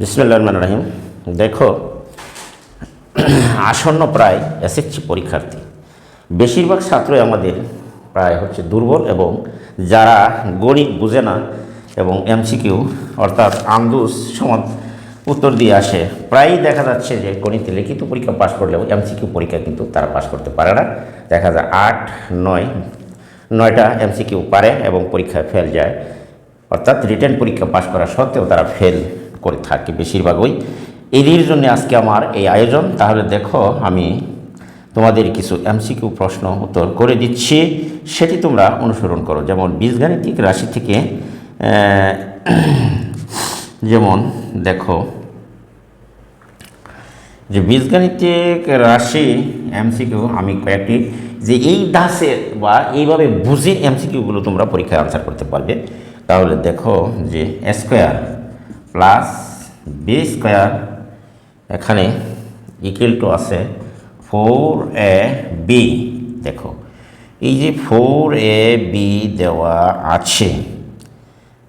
বিসমিল্লাহির রহমানির রহিম। দেখো, আসন্ন প্রায় এসএসসি পরীক্ষার্থী বেশিরভাগ ছাত্রই আমাদের প্রায় দুর্বল, এবং যারা গণিত বুঝে না এবং এমসিকিউ অর্থাৎ আন্দুস সমাজ উত্তর দিয়ে আসে, প্রায়ই দেখা যাচ্ছে যে গণিতে লিখিত পরীক্ষা পাশ করলেও এমসিকিউ পরীক্ষা কিন্তু তারা পাশ করতে পারে না। দেখা যায় 8-9টা এমসিকিউ পারে এবং পরীক্ষায় ফেল যায়, অর্থাৎ রিটেন পরীক্ষা পাশ করা সত্ত্বেও তারা ফেল করে থাকে বেশিরভাগই। এদের জন্য আজকে আমার এই আয়োজন। তাহলে দেখো, আমি তোমাদের কিছু এমসিকিউ প্রশ্ন উত্তর করে দিচ্ছি, সেটি তোমরা অনুসরণ করো। যেমন বীজগাণিতিক রাশি থেকে যেমন দেখো যে বীজগাণিতিক রাশি এমসিকিউ আমি কয়েকটি যে এই দাসে বা এইভাবে বুঝে এমসিকিউগুলো তোমরা পরীক্ষায় আনসার করতে পারবে। তাহলে দেখো যে A square plus B square এখানে ইকুয়াল টু আছে 4ab। দেখো, এই যে 4ab দেওয়া আছে,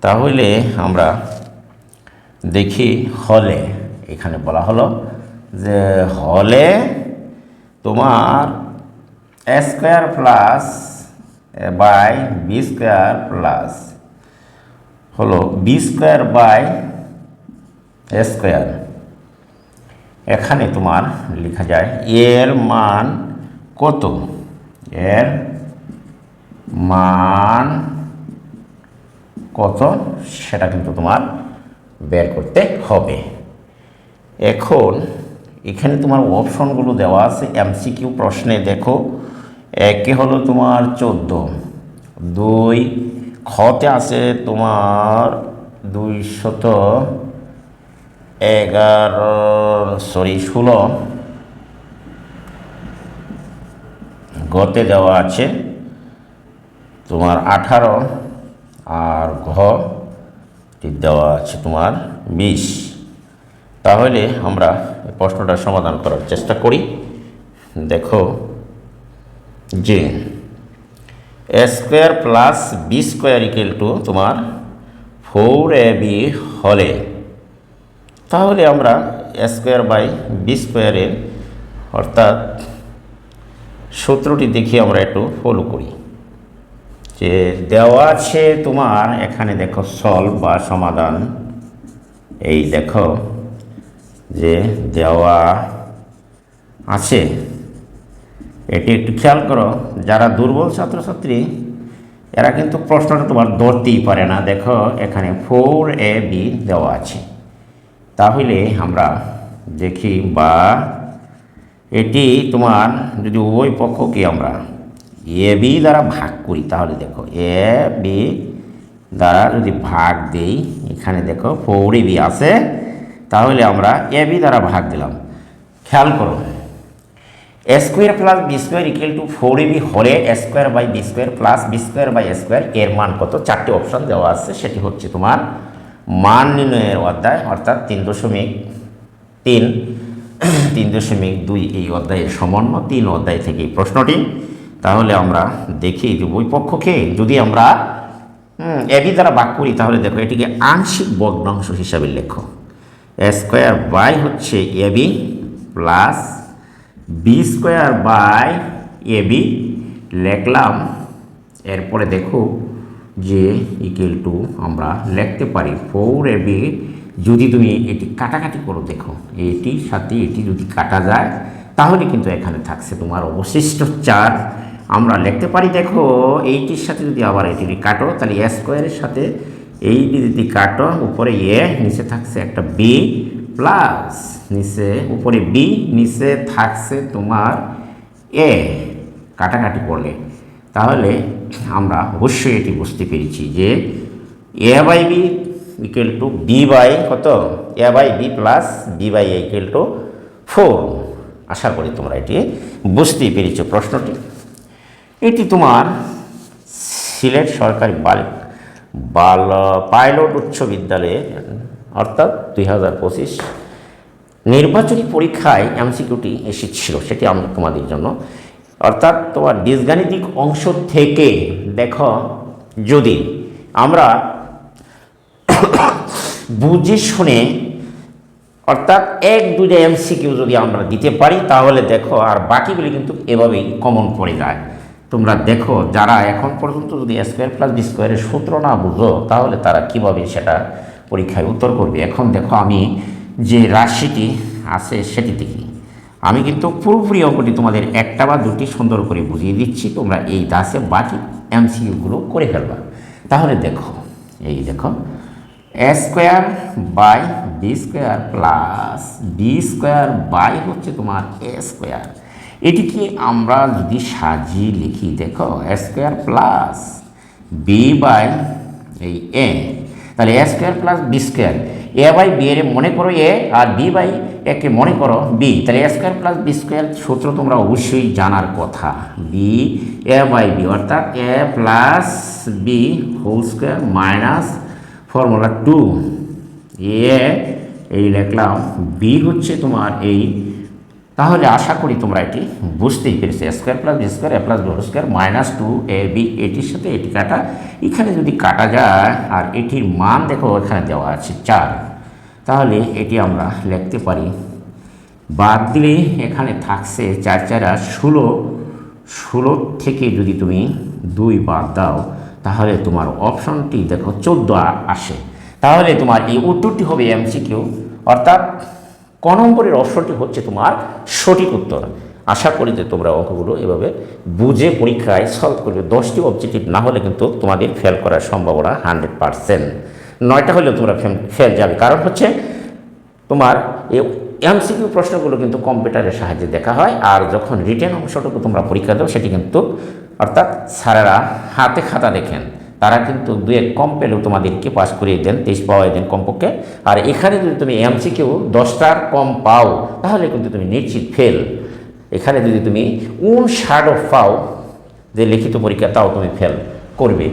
তাহলে আমরা দেখি হলে, এখানে বলা হলো যে হলে তোমার A square plus by B square plus হলো B square by A square. এখানে তোমার লেখা যায় এর মান কত, এর মান কত সেটা কিন্তু তোমার বের করতে হবে। এখন এখানে তোমার অপশনগুলো দেওয়া আছে এমসিকিউ প্রশ্নে। দেখো, একে হলো তোমার 14, 2 খতে আছে তোমার 16, গতে দেওয়া আছে তোমার 18, আর ঘ দেওয়া আছে তোমার 20। তাহলে আমরা প্রশ্নটা সমাধান করার চেষ্টা করি। দেখো যে A square plus B square equal to তোমার 4ab হলে, তাহলে আমরা এ স্কোয়ার বাই বি স্কোয়ারের অর্থাৎ সূত্রটি দেখি আমরা একটু ফলো করি। যে দেওয়া আছে তোমার এখানে দেখো সলভ বা সমাধান, এই দেখো যে দেওয়া আছে, এটি একটু খেয়াল করো। যারা দুর্বল ছাত্রছাত্রী এরা কিন্তু প্রশ্নটা তোমার ধরতেই পারে না। দেখো এখানে 4ab দেওয়া আছে, তাহলে আমরা দেখি বা এটি তোমার যদি উভয় পক্ষকে আমরা এ বি দ্বারা ভাগ করি, তাহলে দেখো এ বি দ্বারা যদি ভাগ দেই, এখানে দেখো 4ab আছে, তাহলে আমরা এ বি দ্বারা ভাগ দিলাম। খেয়াল করো, A square plus B square equal to 4ab হলে A square by B square plus B square by A square এর মান কত? 4টি অপশান দেওয়া আছে, সেটি হচ্ছে তোমার মান নির্ণয়ের অধ্যায়, অর্থাৎ 3.2 এই অধ্যায়ের সমন্বয় 3 অধ্যায় থেকে এই প্রশ্নটি। তাহলে আমরা দেখি যে উভয় পক্ষকে যদি আমরা এবি দ্বারা ভাগ করি, তাহলে দেখো এটিকে আংশিক ভগ্নাংশ হিসাবে লেখো। এ স্কোয়ার বাই হচ্ছে AB plus B square by AB লেখলাম। এরপরে দেখো যে ইকুয়াল টু আমরা লিখতে পারি 4ab। যদি তুমি এটি কাটাকাটি করো, দেখো এটির সাথে এটি যদি কাটা যায়, তাহলে কিন্তু এখানে থাকছে তোমার অবশিষ্ট 4। আমরা লিখতে পারি, দেখো এইটির সাথে যদি আবার এটি কাটো, তাহলে এ স্কোয়ারের সাথে এইটি যদি কাটো, উপরে এ, নিচে থাকছে একটা বি প্লাস নিচে উপরে বি, নিচে থাকছে তোমার এ। কাটাকাটি করলে তাহলে আমরা অবশ্যই এটি বুঝতে পেরেছি যে A by B equal to B by কত, A by B plus B by A equal to 4। আশা করি তোমরা এটি বুঝতেই পেরেছ প্রশ্নটি। এটি তোমার সিলেট সরকারি পাইলট উচ্চ বিদ্যালয়ে অর্থাৎ 2025 নির্বাচনী পরীক্ষায় এমসিকিউটি এসেছিল, সেটি আমি তোমাদের জন্য। অর্থাৎ তোমার বীজগাণিতিক অংশ থেকে দেখো, যদি আমরা বুঝে শুনে অর্থাৎ এক দুইটা এমসিকিউ যদি আমরা দিতে পারি তাহলে দেখো আর বাকিগুলি কিন্তু এভাবেই কমন পড়ে যায়। তোমরা দেখো যারা এখন পর্যন্ত যদি স্কোয়ার প্লাস বি স্কোয়ারের সূত্র না বুঝো তাহলে তারা কিভাবে সেটা পরীক্ষায় উত্তর করবে। এখন দেখো আমি যে রাশিটি আছে সেটি দেখি, আমি কিন্তু পুরোপুরি অঙ্কটি তোমাদের একটা বা দুটি সুন্দর করে বুঝিয়ে দিচ্ছি, তোমরা এই দাসে বাকি এমসিকিউগুলো করে ফেলবা। তাহলে দেখো, এই দেখো A square by B square plus B square by হচ্ছে তোমার এ স্কোয়ার, এটিকে আমরা যদি সাজিয়ে লিখি দেখো A square plus B by এই এ, তাহলে A square plus B square, A by B এর মনে করো এ আর বি বাই একে মনে করো বি, তাহলে A square plus B square সূত্র তোমরা অবশ্যই জানার কথা, বি এ বাই বি অর্থাৎ A plus B whole square minus formula 2 A এই লিখলাম, বি হচ্ছে তোমার এই, তাহলে আশা করি তোমরা এটি বুঝতেই পেরেছো। Square plus B square A plus B whole square minus 2ab, এটির সাথে এটি কাটা, এখানে যদি কাটা যায় আর এটির মান দেখো এখানে দেওয়া আছে 4, তাহলে এটি আমরা লিখতে পারি, বাদ দিলে এখানে থাকছে 4 4 16, 16 থেকে যদি তুমি 2 বাদ দাও তাহলে তোমার অপশনটি দেখো 14 আসে, তাহলে তোমার এই উত্তরটি হবে এমসিকিউ, অর্থাৎ ক নম্বরের অপশনটি হচ্ছে তোমার সঠিক উত্তর। আশা করি যে তোমরা অঙ্কগুলো এভাবে বুঝে পরীক্ষায় সলভ করবে। 10টি অবজেক্টিভ না হলে কিন্তু তোমাদের ফেল করার সম্ভাবনা 100%, 9টা হলেও তোমরা ফেল যাবে, কারণ হচ্ছে তোমার এই এমসিকিউ প্রশ্নগুলো কিন্তু কম্পিউটারের সাহায্যে দেখা হয়, আর যখন রিটেন অংশটুকু তোমরা পরীক্ষা দাও সেটি কিন্তু অর্থাৎ স্যারেরা হাতে খাতা দেখেন, তারা কিন্তু 2-1 কম পেলেও তোমাদেরকে পাস করিয়ে দেন, 23 পাওয়াই দেন কমপক্ষে। আর এখানে যদি তুমি এমসিকিউ 10টার কম পাও তাহলে কিন্তু তুমি নিশ্চিত ফেল। এখানে যদি তুমি 59 পাও যে লিখিত পরীক্ষা, তাও তুমি ফেল করবে।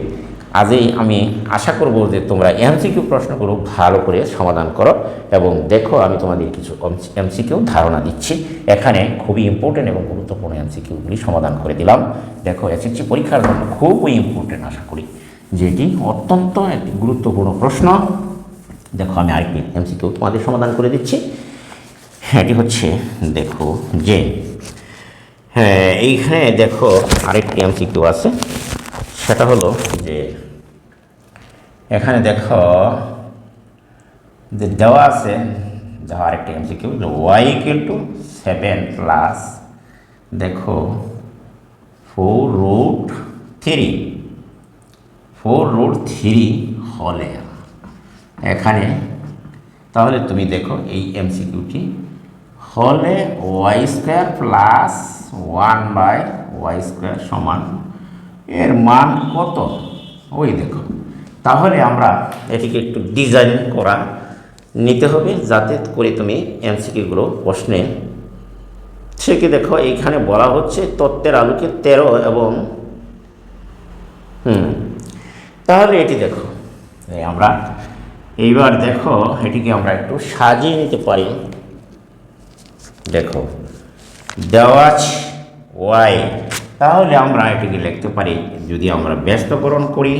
আজই আমি আশা করব যে তোমরা এমসিকিউ প্রশ্নগুলো ভালো করে সমাধান করো, এবং দেখো আমি তোমাদের কিছু এমসিকিউ ধারণা দিচ্ছি, এখানে খুবই ইম্পর্টেন্ট এবং গুরুত্বপূর্ণ এমসিকিউগুলি সমাধান করে দিলাম। দেখো এসএসসি পরীক্ষার জন্য খুবই ইম্পর্টেন্ট, আশা করি যেটি অত্যন্ত একটি গুরুত্বপূর্ণ প্রশ্ন। দেখো আমি আরেকটি এমসিকিউ তোমাদের সমাধান করে দিচ্ছি, এটি হচ্ছে দেখো যে হ্যাঁ এইখানে দেখো আরেকটি এমসিকিউ আছে, সেটা হলো যে এখানে দেখো যে দেওয়া আছে, যাওয়া আরেকটি MCQ y equal to 7 plus দেখো 4√3 হলে এখানে, তাহলে তুমি দেখো এই এমসিকিউটি হলে Y square plus 1/y square সমান এর মান কত, ওই দেখো। তাহলে আমরা এটিকে একটু ডিজাইন করা নিতে হবে যাতে করে তুমি এমসিকিউগুলো প্রশ্নে থেকে দেখো, এইখানে বলা হচ্ছে তত্ত্বের আলোকে 13 এবং তাহলে এটি দেখো আমরা এইবার দেখো এটিকে আমরা একটু সাজিয়ে নিতে পারি। দেখো দেওয়া ওয়াই, তাহলে আমরা এটিকে লিখতে পারি, যদি আমরা ব্যস্তকরণ করি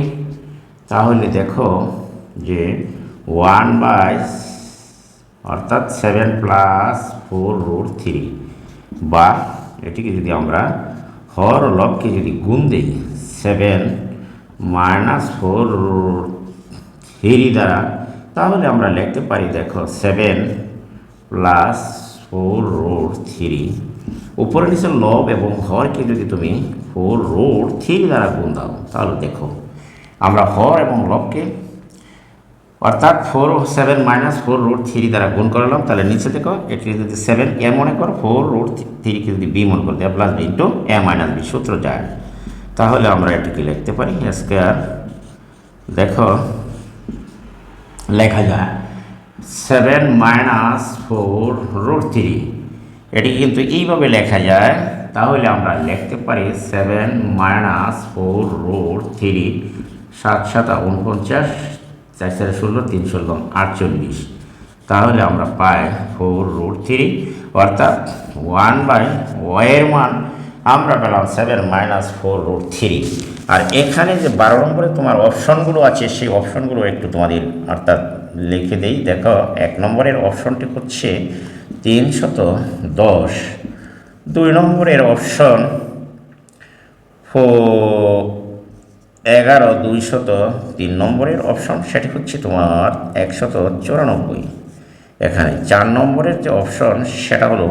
তাহলে দেখো যে 1/, অর্থাৎ 7 প্লাস 4√3, বা এটিকে যদি আমরা হর লবকে যদি গুণ দিই 7 মাইনাস 4√3 দ্বারা, তাহলে আমরা লিখতে পারি দেখো 7 প্লাস 4√3, উপরে নিচে লব এবং হরকে যদি তুমি 4√3 দ্বারা গুণ দাও তাহলে দেখো আমরা হর এবং লবকে অর্থাৎ 7 মাইনাস 4√3 দ্বারা গুণ করলাম, তাহলে নিচে দেখো এটি যদি 7 এ মনে করো, 4√3কে যদি বি মনে করো, প্লাস বি ইন্টু এ মাইনাস বি সূত্র যায়, তাহলে আমরা এটিকে লিখতে পারি স্কোয়ার দেখো লেখা যায় 7 মাইনাস 4√3, এটি কিন্তু এইভাবে লেখা যায়, তাহলে আমরা লিখতে পারি 7 মাইনাস 4√3, 7 7 49, 4 4 16, 3 16 48, তাহলে আমরা পাই 4√3, অর্থাৎ 1/y এর মান আমরা পেলাম 7 মাইনাস 4√3। আর এখানে যে 12 নম্বরে তোমার অপশনগুলো আছে সেই অপশনগুলো একটু তোমাদের অর্থাৎ লিখে দিই। দেখো 1 নম্বরের অপশনটি হচ্ছে 310, 2 নম্বরের অপশন 11, 203 নম্বরের অপশন সেটি হচ্ছে তোমার 194। এখানে 4 নম্বরের যে অপশন সেটা হলো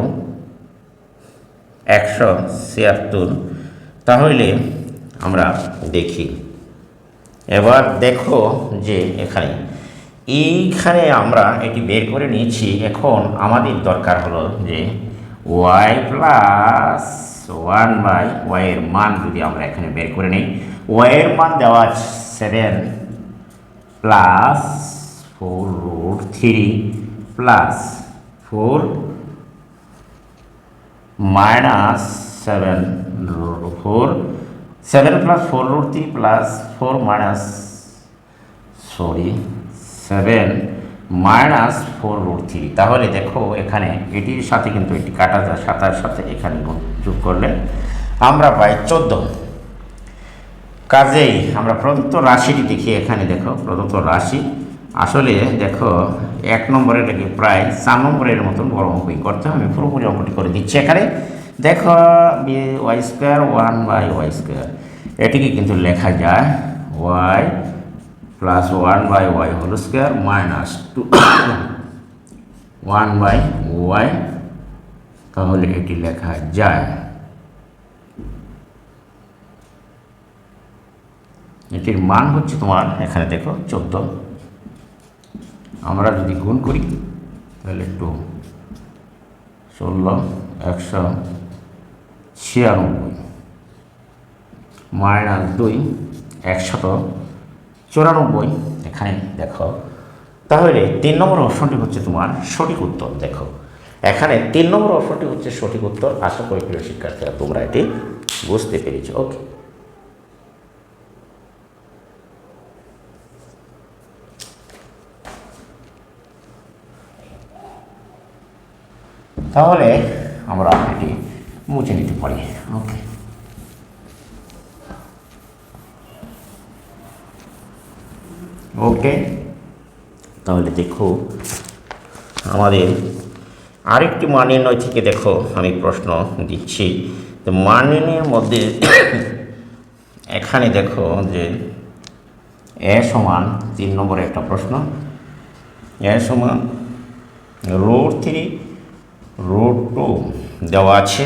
176। তাহলে আমরা দেখি, এবার দেখো যে এইখানে আমরা এটি বের করে নিয়েছি। এখন আমাদের দরকার হলো যে ওয়াই প্লাস 1/y এর মান যদি আমরা এখানে বের করে নিই। ওয়াই এর মান দেওয়া 7 plus 4√3 plus 4 minus 7 plus 4√3 plus 4 minus 7 minus 4√3। তাহলে দেখো এখানে এটির সাথে কিন্তু এটি কাটা যায়, 7 সাথে এখানে যোগ করলে আমরা পাই 14। কাজেই আমরা প্রদত্ত রাশিটি দেখি। এখানে দেখো প্রদত্ত রাশি আসলে দেখো 1 নম্বরের এটাকে প্রায় 4 নম্বরের মতন বড় অঙ্কই করতে হবে। আমি পুরোপুরি অঙ্কটি করে দিচ্ছি। এখানে দেখো y² 1/y², এটিকে কিন্তু লেখা যায় y plus 1/y² minus 1/y। তাহলে এটি লেখা যায়, এটির মান হচ্ছে তোমার এখানে দেখো 14। আমরা যদি গুণ করি তাহলে 2 16 196 মাইনাস 2 194। এখানে দেখো তাহলে 3 নম্বর অপশনটি হচ্ছে তোমার সঠিক উত্তর। দেখো এখানে 3 নম্বর অপশনটি হচ্ছে সঠিক উত্তর। আশা করি প্রিয় শিক্ষার্থীরা তোমরা এটি বুঝতে পেরেছো। ওকে, তাহলে আমরা এটি মুছে নিতে পারি। ওকে, ওকে, তাহলে দেখো আমাদের আরেকটি মান নির্ণয় থেকে দেখো আমি প্রশ্ন দিচ্ছি। তো মান নির্ণয়ের মধ্যে এখানে দেখো যে এ সমান 3 নম্বরের একটা প্রশ্ন। এ সমান √3 √2 দেওয়া আছে।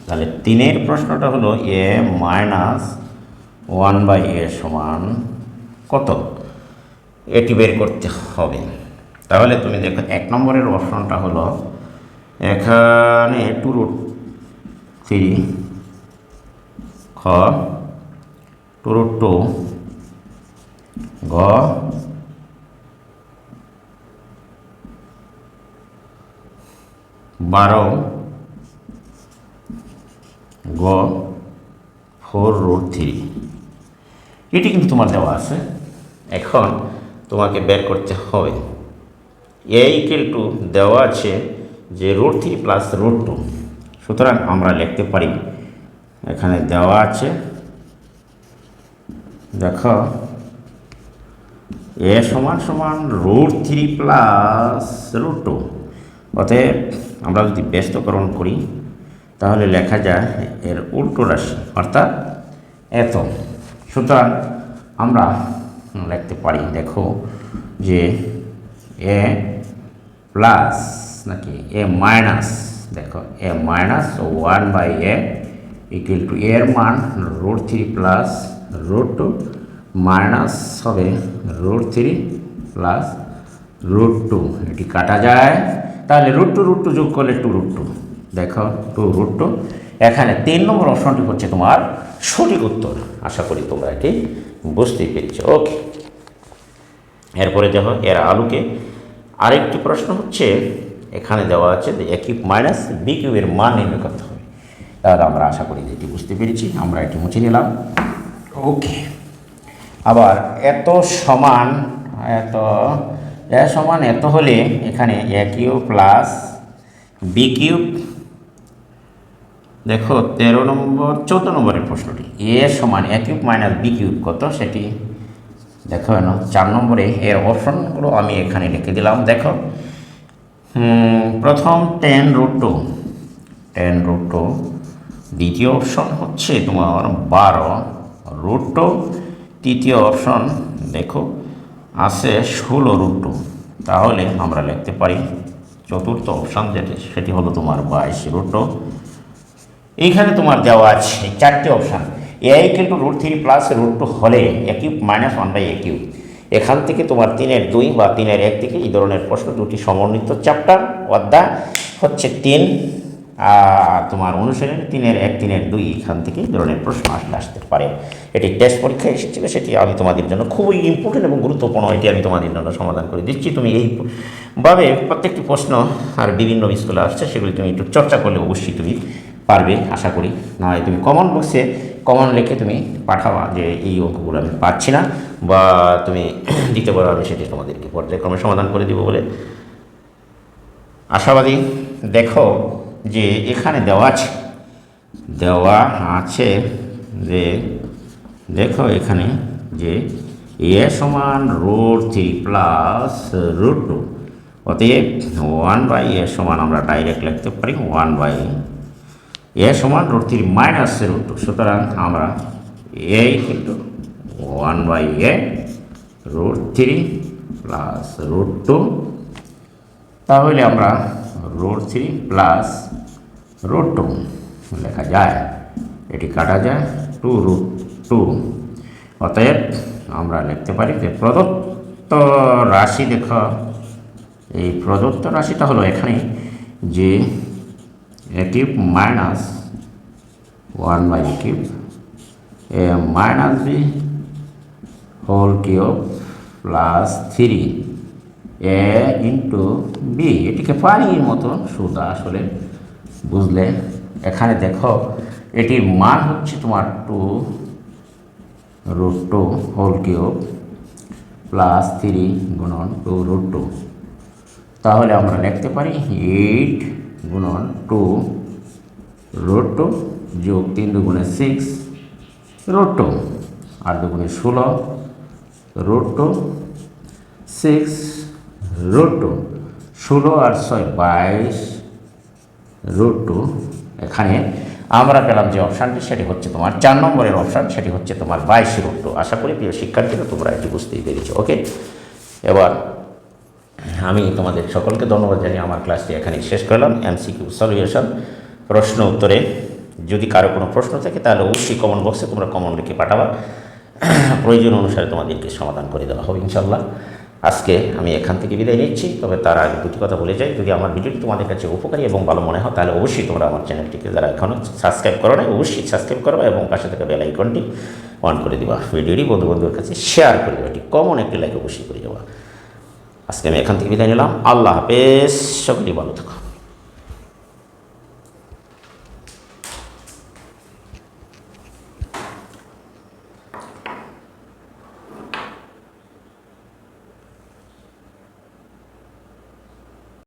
তাহলে 3-এর প্রশ্নটা হলো a মাইনাস 1/a সমান কত, এটি বের করতে হবে। তাহলে তুমি দেখো 1 নম্বরের অপশনটা হলো এখানে 2√3 খ 2√2 গ 12 গ 4√3। এটি কিন্তু তোমার দেওয়া আছে। এখন তোমাকে বের করতে হবে a = দেওয়া আছে যে √3 প্লাস √2। সুতরাং আমরা লিখতে পারি এখানে দেওয়া আছে দেখো a সমান √3 প্লাস √2। অতএব আমরা যদি ব্যস্তকরণ করি তাহলে লেখা যায় এর উল্টো রাশি অর্থাৎ এত। সুতরাং আমরা লিখতে পারি দেখো যে a প্লাস নাকি a মাইনাস, দেখো a মাইনাস 1/a = এর মান √3 প্লাস √2 মাইনাস হবে √3 প্লাস √2। এটি কাটা যায়, তাহলে √2 যোগ করলে 2√2। দেখো 2√2। এখানে 3 নম্বর অপশনটি হচ্ছে তোমার সঠিক উত্তর। আশা করি তোমরা এটি বুঝতেই পেরেছো। ওকে, এরপরে দেখো এর আলোকে আরেকটি প্রশ্ন হচ্ছে এখানে দেওয়া আছে যে a³ মাইনাস b³ এর মান নির্ণয় করতে হবে। তাহলে আমরা আশা করি যে এটি বুঝতে পেরেছি। আমরা এটি মুছে নিলাম। ওকে, আবার এত সমান এত হলে এখানে a³ প্লাস b³ দেখো 14 নম্বরের প্রশ্নটি এ সমান এ কিউব মাইনাস বি কিউব কত সেটি দেখো না 4 নম্বরে এর অপশনগুলো আমি এখানে লিখে দিলাম। দেখো প্রথম 10√2, দ্বিতীয় অপশন হচ্ছে তোমার 12√2, তৃতীয় অপশন দেখো আছে 16√2। তাহলে আমরা লিখতে পারি চতুর্থ অপশান সেটি হলো তোমার 22√2। এইখানে তোমার দেওয়া আছে 4টে option. A equal to √3 plus √2 হলে এ কিউব মাইনাস 1/a কিউব। এখান থেকে তোমার 3/2 বা 3/1 থেকে এই ধরনের প্রশ্ন, দুটি সমন্বিত চ্যাপ্টার অধ্যায় হচ্ছে 3 আর তোমার অনুশীলনী 3/1 3/2 এখান থেকে এই ধরনের প্রশ্ন আসতে পারে। এটি টেস্ট পরীক্ষায় এসেছিল, সেটি আমি তোমাদের জন্য খুবই ইম্পর্টেন্ট এবং গুরুত্বপূর্ণ, এটি আমি তোমাদের জন্য সমাধান করে দিচ্ছি। তুমি এইভাবে প্রত্যেকটি প্রশ্ন আর বিভিন্ন স্কুলে আসছে সেগুলি তুমি একটু চর্চা করলে অবশ্যই তুমি পারবে আশা করি। নয় তুমি কমন বক্সে কমন লিখে তুমি পাঠাবা যে এই অঙ্কগুলো আমি পাচ্ছি না, বা তুমি দিতে পারো, আমি সেটি তোমাদেরকে পর্যায়ক্রমে সমাধান করে দিব বলে আশাবাদী। দেখো যে এখানে দেওয়া আছে যে দেখো এখানে যে এ সমান √3 প্লাস √2, অতএব 1/a সমান আমরা ডাইরেক্ট লিখতে পারি 1/a সমান √3 মাইনাস √2। সুতরাং আমরা a equal to 1/a √3 plus √2, তাহলে আমরা √3 প্লাস √2 লেখা যায়, এটি কাটা যায় 2√2। অতএব আমরা লিখতে পারি যে প্রদত্ত রাশি, দেখো এই প্রদত্ত রাশিটা হলো এখানে যে A cube minus 1/a cube A minus B whole cube plus 3a into B. এটিকে পানির মতো সুদা আসলে বুঝলে। এখানে দেখো এটির মান হচ্ছে তোমার 2√2 হোল কিউব প্লাস 3 গুণন 2√2। তাহলে আমরা লিখতে পারি 8 গুণন 2√2 যোগ 3 দুগুণে 6√2 আর দুগুণে 16√2 6√2 16 আর 6 22√2। এখানে আমরা পেলাম যে অপশানটি সেটি হচ্ছে তোমার 4 নম্বরের অপশান, সেটি হচ্ছে তোমার 22√2। আশা করি প্রিয় শিক্ষার্থীরা তোমরা এটি বুঝতেই পেরেছো। ওকে, এবার আমি তোমাদের সকলকে ধন্যবাদ জানিয়ে আমার ক্লাসটি এখানেই শেষ করলাম। MCQ সলিউশন প্রশ্ন উত্তরে যদি কারো কোনো প্রশ্ন থাকে তাহলে অবশ্যই কমেন্ট বক্সে তোমরা কমেন্ট লিখে পাঠাবা, প্রয়োজন অনুসারে তোমাদেরকে সমাধান করে দেওয়া হবে ইনশাল্লাহ। আজকে আমি এখান থেকে বিদায় নিচ্ছি, তবে তার আগে দুটি কথা বলে যাই। যদি আমার ভিডিওটি তোমাদের কাছে উপকারী এবং ভালো মনে হয় তাহলে অবশ্যই তোমরা আমার চ্যানেলটিকে যারা এখনও সাবস্ক্রাইব করো না অবশ্যই সাবস্ক্রাইব করো এবং পাশে থাকা বেল আইকনটি অন করে দেবা। ভিডিওটি বন্ধুদের কাছে শেয়ার করে দেবা, এটি কমন একটি লাইক অবশ্যই করে দেওয়া। আজকে আমি এখান থেকে বিদায় নিলাম। আল্লাহ হাফেজ, সকলেই ভালো থাকো।